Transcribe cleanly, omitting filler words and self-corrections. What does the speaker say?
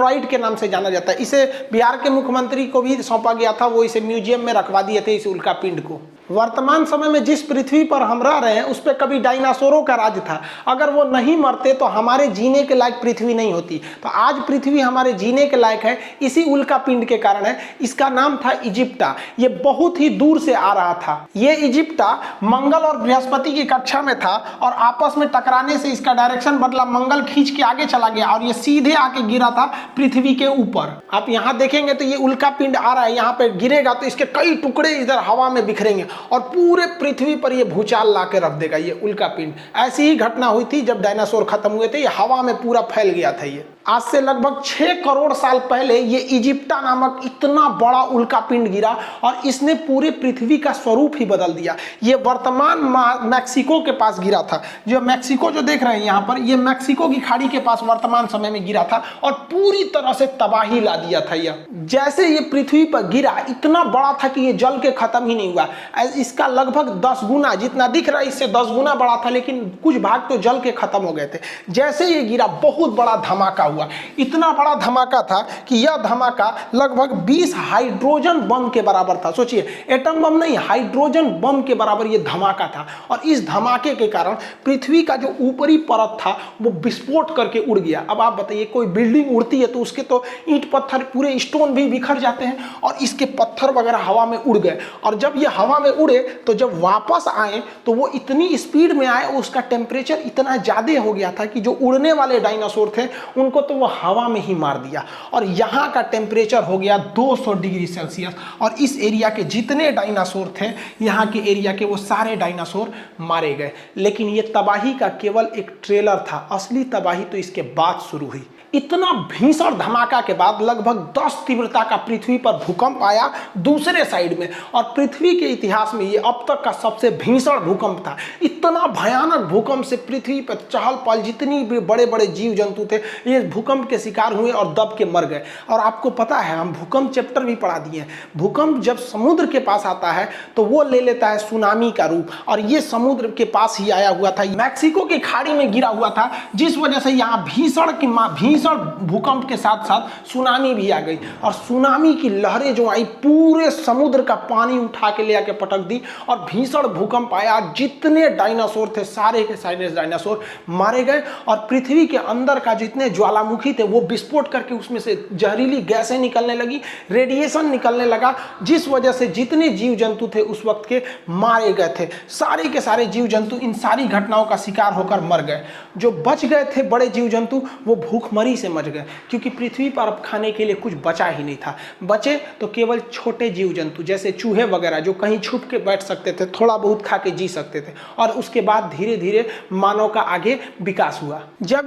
Asteroid के नाम से जाना जाता है। इसे बिहार के मुख्यमंत्री को भी सौंपा गया था, वो इसे म्यूजियम में रखवा दिए थे इस उल्कापिंड को। वर्तमान समय में जिस पृथ्वी पर हम रह रहे हैं उस पर कभी डायनासोरों का राज था। अगर वो नहीं मरते तो हमारे जीने के लायक पृथ्वी नहीं होती। तो आज पृथ्वी हमारे जीने के लायक है इसी उल्कापिंड के कारण है। इसका नाम था इजिप्टा। ये बहुत ही दूर से आ रहा था। ये इजिप्टा मंगल और बृहस्पति की कक्षा में था और आपस में टकराने से इसका डायरेक्शन बदला, मंगल खींच के आगे चला गया और ये सीधे आके गिरा था पृथ्वी के ऊपर। आप यहाँ देखेंगे तो ये उल्कापिंड आ रहा है, यहाँ पे गिरेगा तो इसके कई टुकड़े इधर हवा में बिखरेंगे और पूरे पृथ्वी पर ये भूचाल ला के रख देगा ये उल्कापिंड। ऐसी ही घटना हुई थी जब डायनासोर खत्म हुए थे, ये हवा में पूरा फैल गया था। ये आज से लगभग 6 करोड़ साल पहले ये इजिप्टा नामक इतना बड़ा उल्कापिंड गिरा और इसने पूरे पृथ्वी का स्वरूप ही बदल दिया। ये वर्तमान मैक्सिको के पास गिरा था। जो मैक्सिको जो देख रहे हैं यहाँ पर, ये मैक्सिको की खाड़ी के पास वर्तमान समय में गिरा था और पूरी तरह से तबाही ला दिया था। यह जैसे ये पृथ्वी पर गिरा इतना बड़ा था कि ये जल के खत्म ही नहीं हुआ। इसका लगभग 10 गुना, जितना दिख रहा है इससे 10 गुना बड़ा था, लेकिन कुछ भाग तो जल के खत्म हो गए थे। जैसे ये गिरा बहुत बड़ा धमाका हुआ। इतना बड़ा धमाका था कि यह धमाका लगभग 20 हाइड्रोजन बम के बराबर था। सोचिए, एटम बम नहीं, हाइड्रोजन बम के बराबर यह धमाका था। और इस धमाके के कारण पृथ्वी का जो ऊपरी परत था वो विस्फोट करके उड़ गया। अब आप बताइए, कोई बिल्डिंग उड़ती है तो उसके तो ईंट पत्थर पूरे स्टोन भी बिखर जाते हैं और इसके पत्थर वगैरह हवा में उड़ गए। और जब ये हवा में उड़े तो जब वापस आए तो वो इतनी स्पीड में आए, उसका टेम्परेचर इतना ज्यादा हो गया था कि जो उड़ने वाले डायनासोर थे उनको तो वो हवा में ही मार दिया। और यहाँ का टेम्परेचर हो गया 200 डिग्री सेल्सियस। और इस एरिया के जितने डायनासोर थे, यहाँ के एरिया के, वो सारे डायनासोर मारे गए। लेकिन ये तबाही का केवल एक ट्रेलर था, असली तबाही तो इसके बाद शुरू हुई। इतना भीषण धमाका के बाद लगभग 10 तीव्रता का पृथ्वी पर भूकंप आया दूसरे साइड में। और पृथ्वी के इतिहास में ये अब तक का सबसे भीषण भूकंप था। इतना भयानक भूकंप से पृथ्वी पर चहल पहल, जितनी भी बड़े बड़े जीव जंतु थे ये भूकंप के शिकार हुए और दब के मर गए। और आपको पता है, हम भूकंप चैप्टर भी पढ़ा दिए हैं। भूकंप जब समुद्र के पास आता है तो वो ले लेता है सुनामी का रूप, और ये समुद्र के पास ही आया हुआ था। मैक्सिको की खाड़ी में गिरा हुआ था, जिस वजह से यहाँ भीषण भूकंप के साथ साथ सुनामी भी आ गई। और सुनामी की लहरें जो आई पूरे समुद्र का पानी उठा के ले आके पटक दी और भीषण भूकंप आया। जितने डायनासोर थे सारे के सारे डायनासोर मारे गए और पृथ्वी के अंदर का जितने ज्वालामुखी थे वो विस्फोट करके उसमें से जहरीली गैसें निकलने लगी, रेडिएशन निकलने लगा, जिस वजह से जितने जीव जंतु थे उस वक्त के मारे गए थे। सारे के सारे जीव जंतु इन सारी घटनाओं का शिकार होकर मर गए। जो बच गए थे बड़े जीव जंतु वो भूखमरी से मर गए, क्योंकि पृथ्वी पर अब खाने के लिए कुछ बचा ही नहीं था। बचे तो केवल छोटे जीव जंतु जैसे चूहे वगैरह, जो कहीं छुप के बैठ सकते थे, थोड़ा बहुत खा के जी सकते थे। और उसके बाद धीरे धीरे मानव का आगे विकास हुआ। जब